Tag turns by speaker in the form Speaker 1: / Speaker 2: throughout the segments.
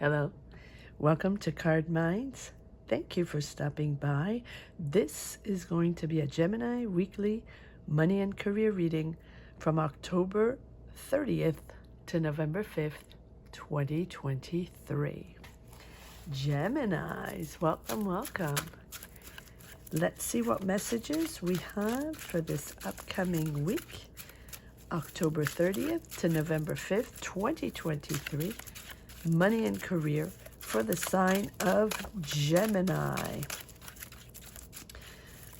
Speaker 1: Hello, welcome to Card Minds. Thank you for stopping by. This is going to be a Gemini weekly money and career reading from October 30th to November 5th, 2023. Geminis, welcome, welcome. Let's see what messages we have for this upcoming week, October 30th to November 5th, 2023. Money and career for the sign of Gemini.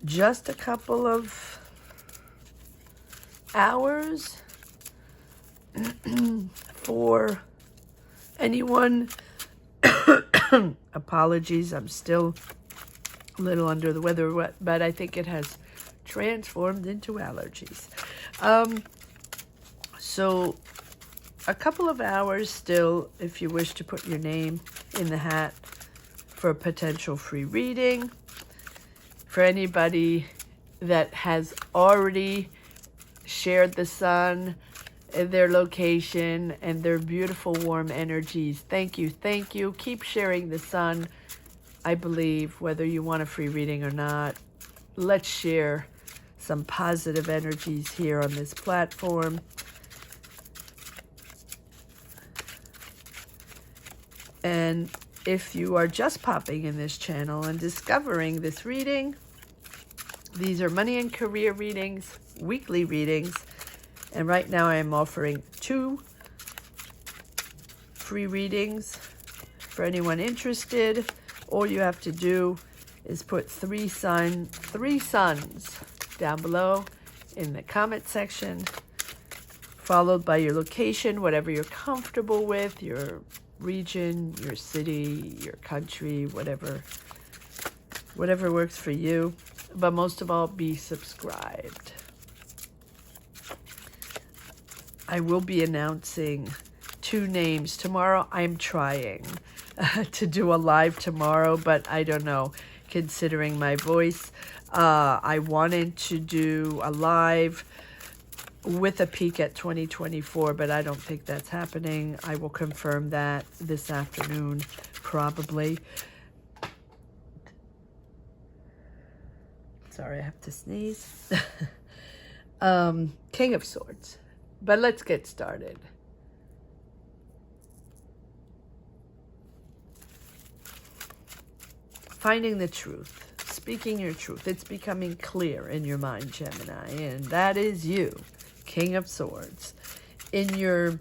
Speaker 1: Just a couple of hours for anyone. Apologies, I'm still a little under the weather, but I think it has transformed into allergies. So a couple of hours still, if you wish to put your name in the hat for a potential free reading. For anybody that has already shared the sun, their location, and their beautiful warm energies, thank you, thank you. Keep sharing the sun. I believe whether you want a free reading or not, let's share some positive energies here on this platform. And if you are just popping in this channel and discovering this reading, these are money and career readings, weekly readings. And right now I am offering 2 free readings for anyone interested. All you have to do is put 3 suns down below in the comment section, followed by your location, whatever you're comfortable with, your region, your city, your country, whatever works for you. But most of all, be subscribed. I will be announcing 2 names tomorrow. I'm trying to do a live tomorrow, but I don't know, considering my voice. I wanted to do a live with a peek at 2024, but I don't think that's happening. I will confirm that this afternoon, probably. Sorry, I have to sneeze. King of Swords. But let's get started. Finding the truth. Speaking your truth. It's becoming clear in your mind, Gemini, and that is you. King of Swords, in your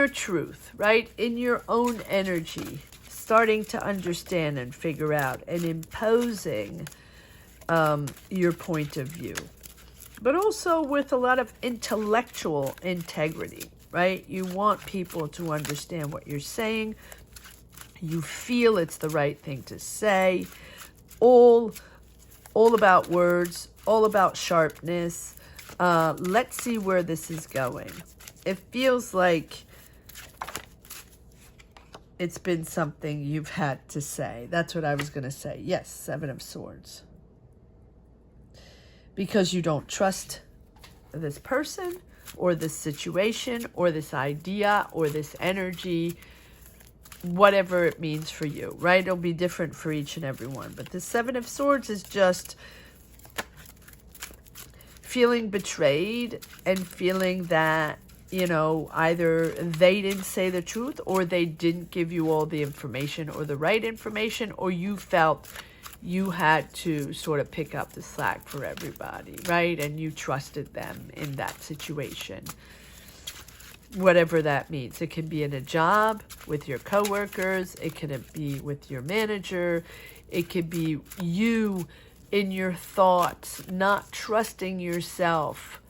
Speaker 1: truth, right? In your own energy, starting to understand and figure out and imposing your point of view, but also with a lot of intellectual integrity, right? You want people to understand what you're saying. You feel it's the right thing to say. All about words, all about sharpness. Let's see where this is going. It feels like it's been something you've had to say. That's what I was going to say. Yes, 7 of Swords. Because you don't trust this person or this situation or this idea or this energy, whatever it means for you, right? It'll be different for each and every one. But the 7 of Swords is just feeling betrayed and feeling that, you know, either they didn't say the truth or they didn't give you all the information or the right information, or you felt you had to sort of pick up the slack for everybody, right? And you trusted them in that situation. Whatever that means. It can be in a job with your coworkers. It can be with your manager. It could be you in your thoughts, not trusting yourself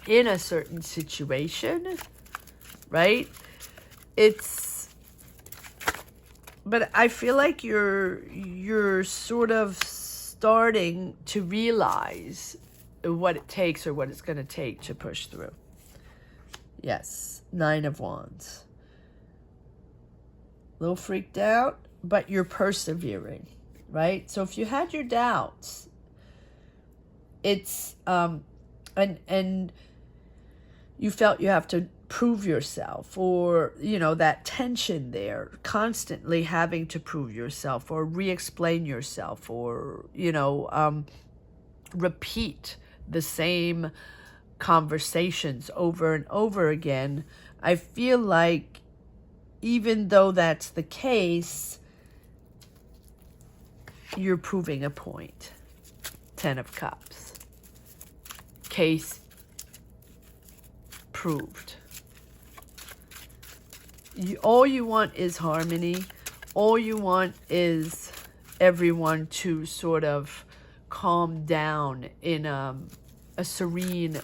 Speaker 1: in a certain situation, right? But I feel like you're sort of starting to realize what it takes or what it's going to take to push through. Yes, 9 of Wands. A little freaked out, but you're persevering, right? So if you had your doubts, it's and you felt you have to prove yourself, or, you know, that tension there, constantly having to prove yourself or re-explain yourself, or, you know, repeat the same conversations over and over again. I feel like even though that's the case, you're proving a point. 10 of Cups. Case proved. All you want is harmony. All you want is everyone to sort of calm down in a serene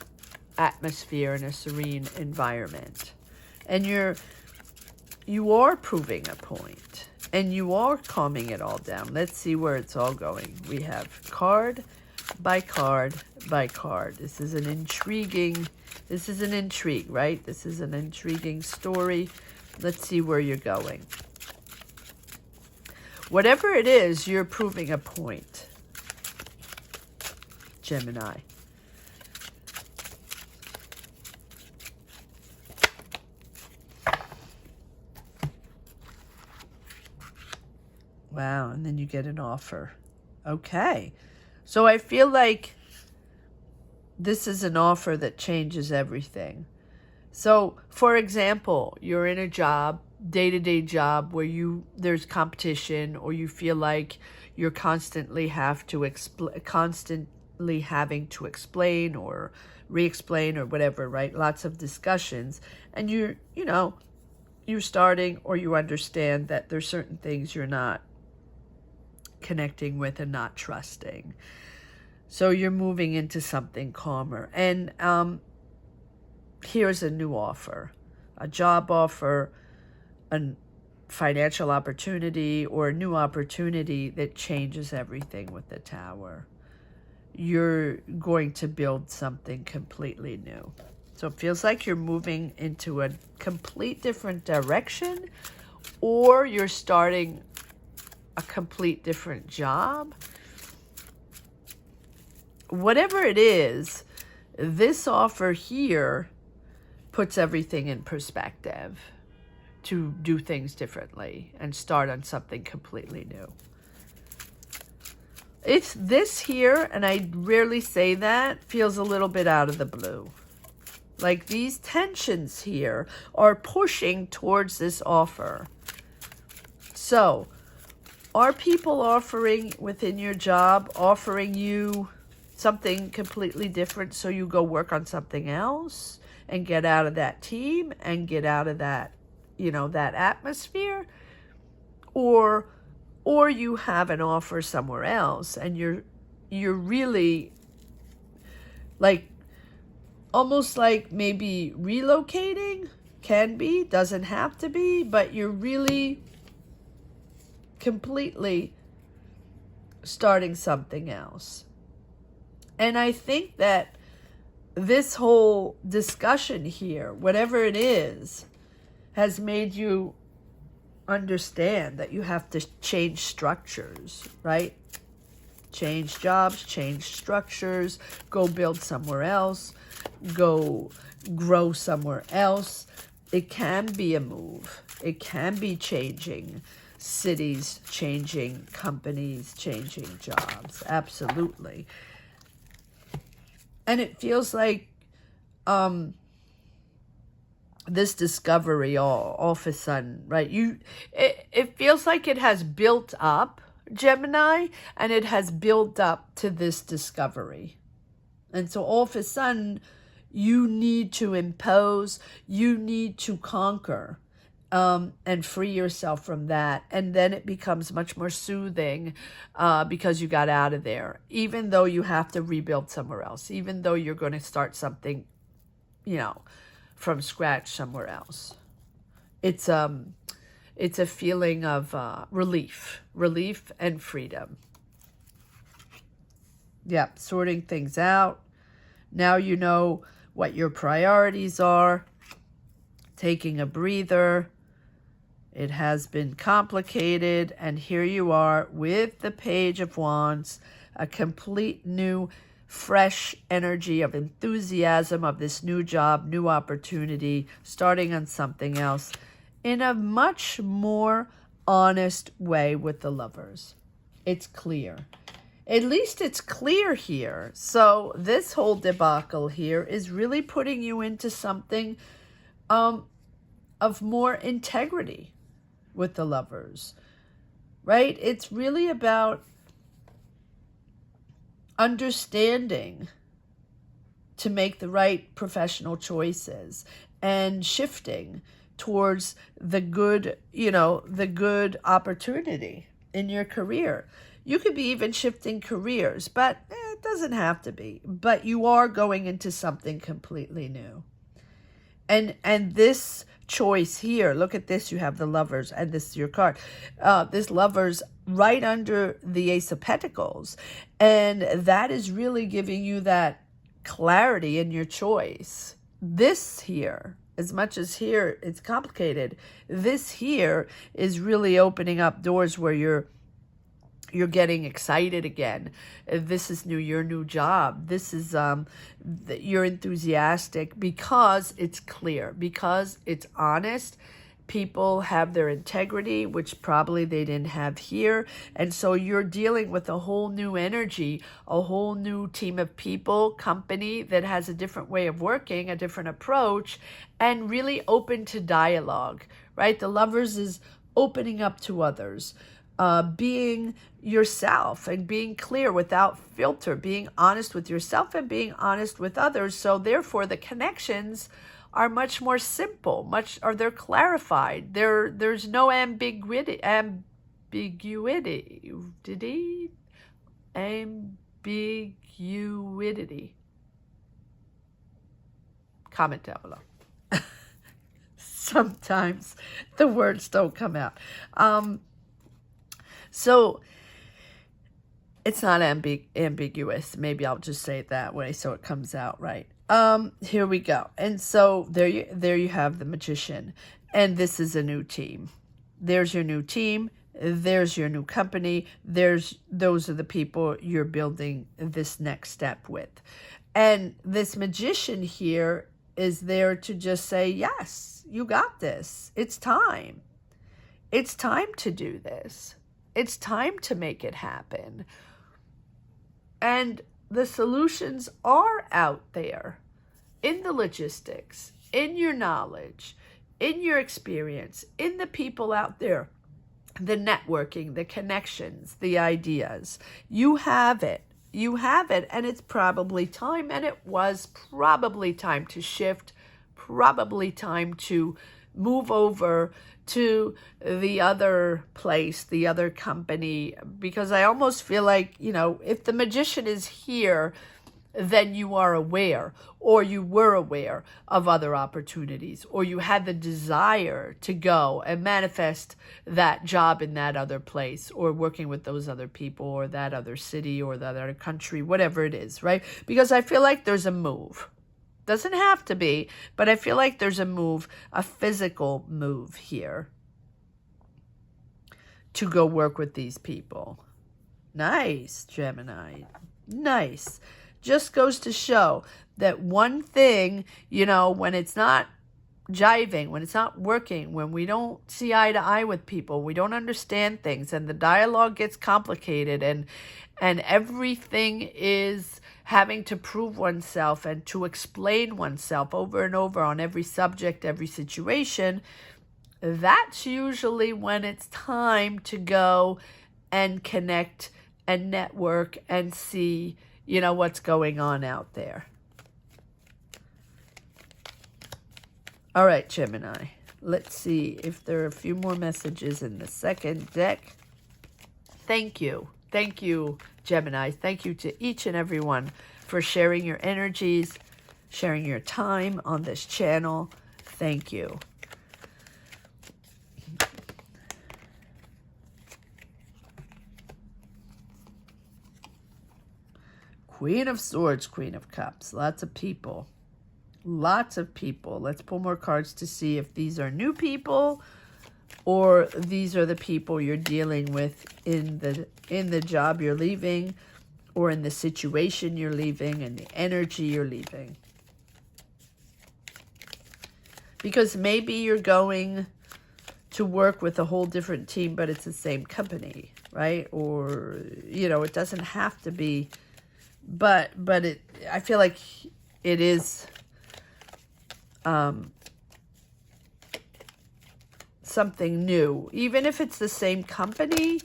Speaker 1: atmosphere, in a serene environment. And you are proving a point, and you are calming it all down. Let's see where it's all going. We have card by card by card. This is an intrigue, right? This is an intriguing story. Let's see where you're going. Whatever it is, you're proving a point, Gemini. Wow, and then you get an offer. Okay. So I feel like this is an offer that changes everything. So, for example, you're in a job, day-to-day job, where there's competition, or you feel like you're constantly having to explain or re-explain or whatever, right? Lots of discussions, and you're starting, or you understand that there's certain things you're not connecting with and not trusting. So you're moving into something calmer. And here's a new offer, a job offer, a financial opportunity, or a new opportunity that changes everything with the Tower. You're going to build something completely new. So it feels like you're moving into a complete different direction, or you're starting a complete different job. Whatever it is, this offer here puts everything in perspective to do things differently and start on something completely new. It's this here, and I rarely say that, feels a little bit out of the blue. Like these tensions here are pushing towards this offer. So, are people offering within your job, offering you something completely different so you go work on something else and get out of that team and get out of that, that atmosphere? Or you have an offer somewhere else and you're really like almost like maybe relocating, can be, doesn't have to be, but you're really completely starting something else. And I think that this whole discussion here, whatever it is, has made you understand that you have to change structures, right? Change jobs, change structures, go build somewhere else, go grow somewhere else. It can be a move. It can be changing cities, changing companies, changing jobs. Absolutely. And it feels like this discovery all of a sudden, right? It feels like it has built up, Gemini, and it has built up to this discovery. And so all of a sudden, you need to impose, you need to conquer, and free yourself from that. And then it becomes much more soothing because you got out of there, even though you have to rebuild somewhere else, even though you're going to start something, from scratch somewhere else. It's a feeling of relief and freedom. Yep, sorting things out. Now you know what your priorities are. Taking a breather. It has been complicated, and here you are with the Page of Wands, a complete new fresh energy of enthusiasm of this new job, new opportunity, starting on something else in a much more honest way with the Lovers. It's clear. At least it's clear here. So this whole debacle here is really putting you into something of more integrity with the Lovers, right? It's really about understanding to make the right professional choices and shifting towards the good, the good opportunity in your career. You could be even shifting careers, but it doesn't have to be. But you are going into something completely new. And this choice here, look at this, you have the Lovers, and this is your card. This Lovers right under the Ace of Pentacles. And that is really giving you that clarity in your choice. This here, as much as here it's complicated, this here is really opening up doors where you're getting excited again. This is your new job. This is, you're enthusiastic because it's clear, because it's honest. People have their integrity, which probably they didn't have here. And so you're dealing with a whole new energy, a whole new team of people, company that has a different way of working, a different approach, and really open to dialogue, right? The Lovers is opening up to others. Being yourself and being clear without filter, being honest with yourself and being honest with others. So therefore the connections are much more simple, they're clarified. There's no ambiguity. Comment down below. Sometimes the words don't come out. So it's not ambiguous. Maybe I'll just say it that way so it comes out right. Here we go. And so there you have the Magician. And this is a new team. There's your new team. There's your new company. Those are the people you're building this next step with. And this Magician here is there to just say, yes, you got this. It's time. It's time to do this. It's time to make it happen. And the solutions are out there in the logistics, in your knowledge, in your experience, in the people out there, the networking, the connections, the ideas. You have it. You have it, and it's probably time, and it was probably time to shift, probably time to move over to the other place, the other company, because I almost feel like, if the Magician is here, then you are aware, or you were aware of other opportunities, or you had the desire to go and manifest that job in that other place, or working with those other people, or that other city, or that other country, whatever it is, right? Because I feel like there's a move. Doesn't have to be, but I feel like there's a move, a physical move here to go work with these people. Nice, Gemini. Nice. Just goes to show that one thing, when it's not jiving, when it's not working, when we don't see eye to eye with people, we don't understand things, and the dialogue gets complicated, and everything is having to prove oneself and to explain oneself over and over on every subject, every situation, that's usually when it's time to go and connect and network and see, what's going on out there. All right, Gemini. Let's see if there are a few more messages in the second deck. Thank you. Thank you, Gemini. Thank you to each and every one for sharing your energies, sharing your time on this channel. Thank you. Queen of Swords, Queen of Cups. Lots of people. Lots of people. Let's pull more cards to see if these are new people or these are the people you're dealing with in the job you're leaving, or in the situation you're leaving and the energy you're leaving. Because maybe you're going to work with a whole different team, but it's the same company, right? Or, you know, it doesn't have to be, but I feel like it is something new. Even if it's the same company,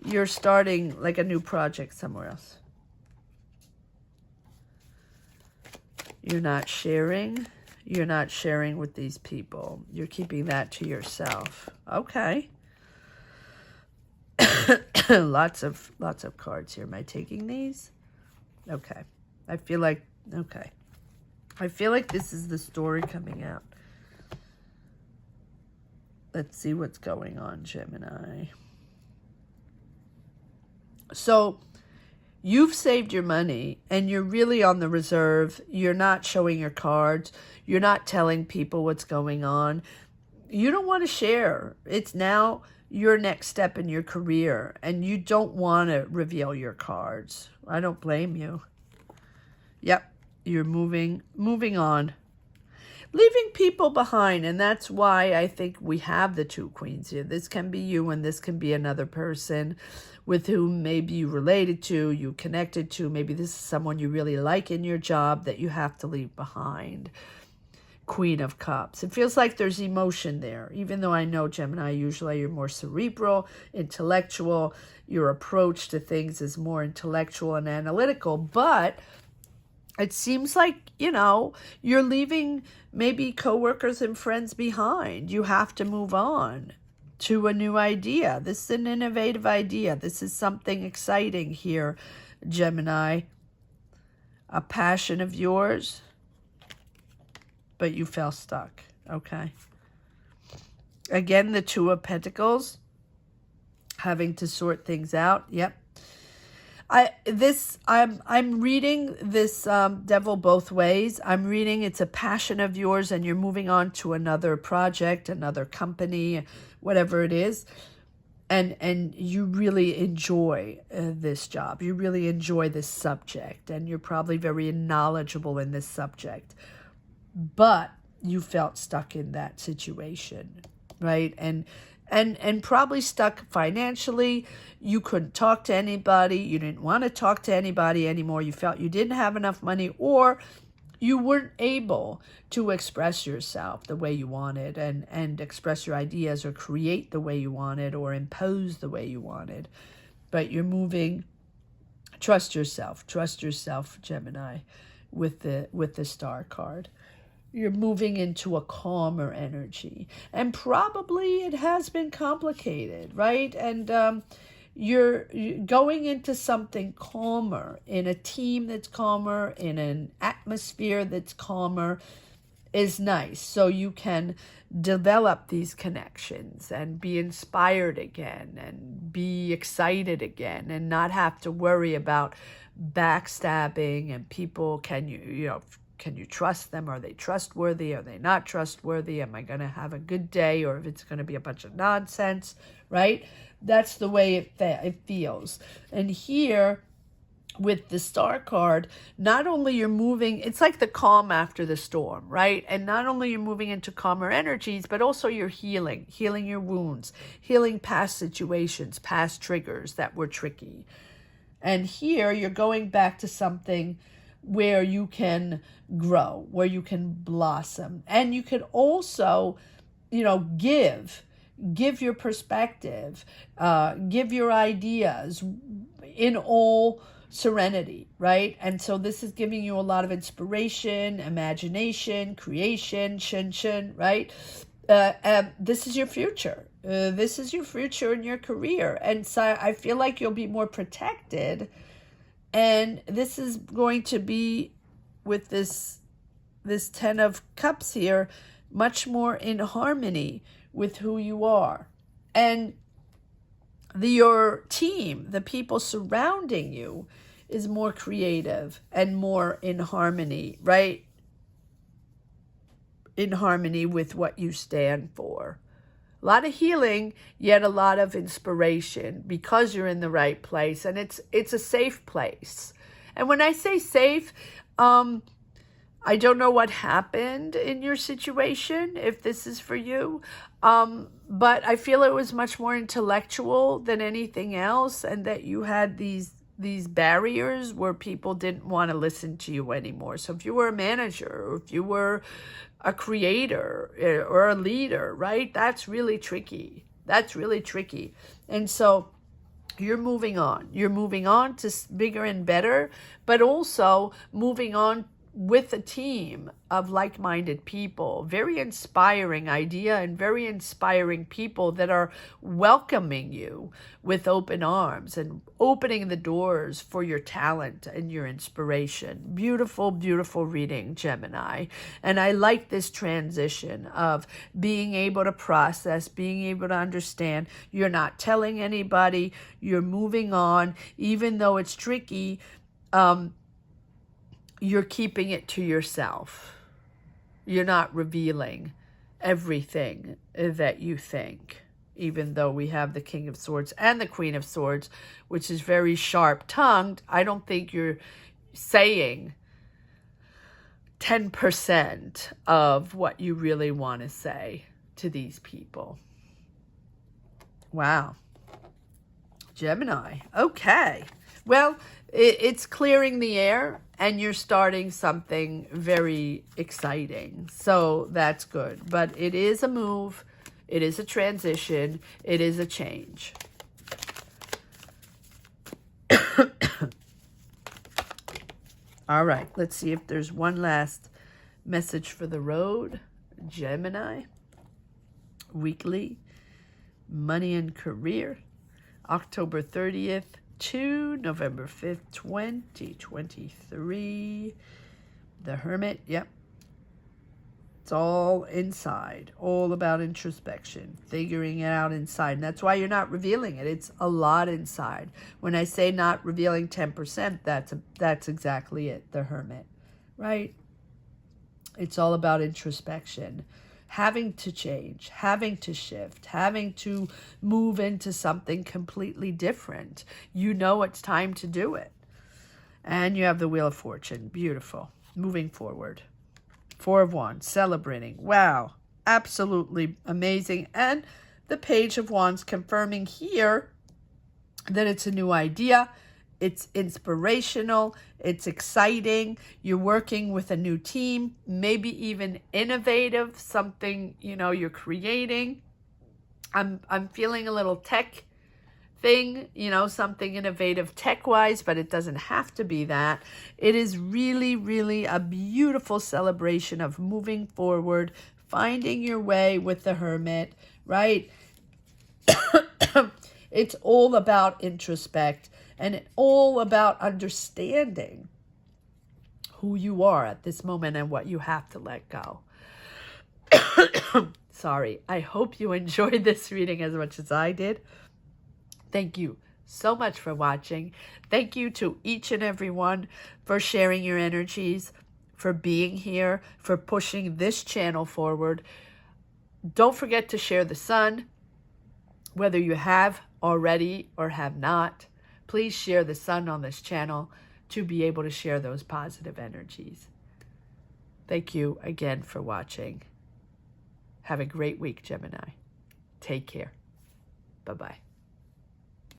Speaker 1: you're starting like a new project somewhere else. You're not sharing. You're not sharing with these people. You're keeping that to yourself. Okay. lots of cards here. Am I taking these? Okay. I feel like, okay. I feel like this is the story coming out. Let's see what's going on, Gemini. So you've saved your money and you're really on the reserve. You're not showing your cards. You're not telling people what's going on. You don't want to share. It's now your next step in your career and you don't want to reveal your cards. I don't blame you. Yep, you're moving on. Leaving people behind, and that's why I think we have the two queens here. This can be you and this can be another person with whom maybe you related to, you connected to. Maybe this is someone you really like in your job that you have to leave behind. Queen of Cups. It feels like there's emotion there, even though I know, Gemini, usually you're more cerebral, intellectual. Your approach to things is more intellectual and analytical, but it seems like, you know, you're leaving maybe coworkers and friends behind. You have to move on to a new idea. This is an innovative idea. This is something exciting here, Gemini. A passion of yours, but you fell stuck. Okay. Again, the Two of Pentacles, having to sort things out. Yep. I'm reading this Devil both ways. I'm reading it's a passion of yours and you're moving on to another project, another company, whatever it is. And you really enjoy this job. You really enjoy this subject and you're probably very knowledgeable in this subject. But you felt stuck in that situation, right? And probably stuck financially. You couldn't talk to anybody. You didn't want to talk to anybody anymore. You felt you didn't have enough money, or you weren't able to express yourself the way you wanted and express your ideas or create the way you wanted or impose the way you wanted. But you're moving. Trust yourself, Gemini, with the Star card. You're moving into a calmer energy. And probably it has been complicated, right? And you're going into something calmer, in a team that's calmer, in an atmosphere that's calmer, is nice. So you can develop these connections and be inspired again and be excited again and not have to worry about backstabbing and people. Can you trust them? Are they trustworthy? Are they not trustworthy? Am I going to have a good day, or if it's going to be a bunch of nonsense, right? That's the way it feels. And here with the Star card, not only you're moving, it's like the calm after the storm, right? And not only you're moving into calmer energies, but also you're healing your wounds, healing past situations, past triggers that were tricky. And here you're going back to something where you can grow, where you can blossom. And you can also, give your perspective, give your ideas in all serenity, right? And so this is giving you a lot of inspiration, imagination, creation, right? This is your future. This is your future in your career. And so I feel like you'll be more protected. And this is going to be, with this 10 of Cups here, much more in harmony with who you are. And your team, the people surrounding you, is more creative and more in harmony, right? In harmony with what you stand for. A lot of healing, yet a lot of inspiration because you're in the right place. And it's a safe place. And when I say safe, I don't know what happened in your situation, if this is for you, but I feel it was much more intellectual than anything else, and that you had these barriers where people didn't want to listen to you anymore. So if you were a manager, or if you were a creator or a leader, right, that's really tricky. That's really tricky. And so you're moving on. You're moving on to bigger and better, but also moving on with a team of like-minded people. Very inspiring idea, and very inspiring people that are welcoming you with open arms and opening the doors for your talent and your inspiration. Beautiful, beautiful reading, Gemini. And I like this transition of being able to process, being able to understand. You're not telling anybody. You're moving on, even though it's tricky. You're keeping it to yourself. You're not revealing everything that you think, even though we have the King of Swords and the Queen of Swords, which is very sharp-tongued. I don't think you're saying 10% of what you really want to say to these people. Wow. Gemini. Okay. Well, it's clearing the air, and you're starting something very exciting. So that's good. But it is a move. It is a transition. It is a change. All right. Let's see if there's one last message for the road. Gemini. Weekly. Money and career. October 30th. to November 5th, 2023. The Hermit, yep. It's all inside, all about introspection, figuring it out inside. And that's why you're not revealing it. It's a lot inside. When I say not revealing 10%, that's exactly it, the Hermit, right? It's all about introspection. Having to change, having to shift, having to move into something completely different. You know it's time to do it. And you have the Wheel of Fortune. Beautiful. Moving forward. Four of Wands. Celebrating. Wow. Absolutely amazing. And the Page of Wands confirming here that it's a new idea. It's inspirational. It's exciting. You're working with a new team, maybe even innovative, something, you're creating. I'm feeling a little tech thing, something innovative tech-wise, but it doesn't have to be that. It is really, really a beautiful celebration of moving forward, finding your way with the Hermit, right? It's all about introspect. And it's all about understanding who you are at this moment and what you have to let go. Sorry. I hope you enjoyed this reading as much as I did. Thank you so much for watching. Thank you to each and every one for sharing your energies, for being here, for pushing this channel forward. Don't forget to share the sun, whether you have already or have not. Please share the sun on this channel to be able to share those positive energies. Thank you again for watching. Have a great week, Gemini. Take care. Bye-bye.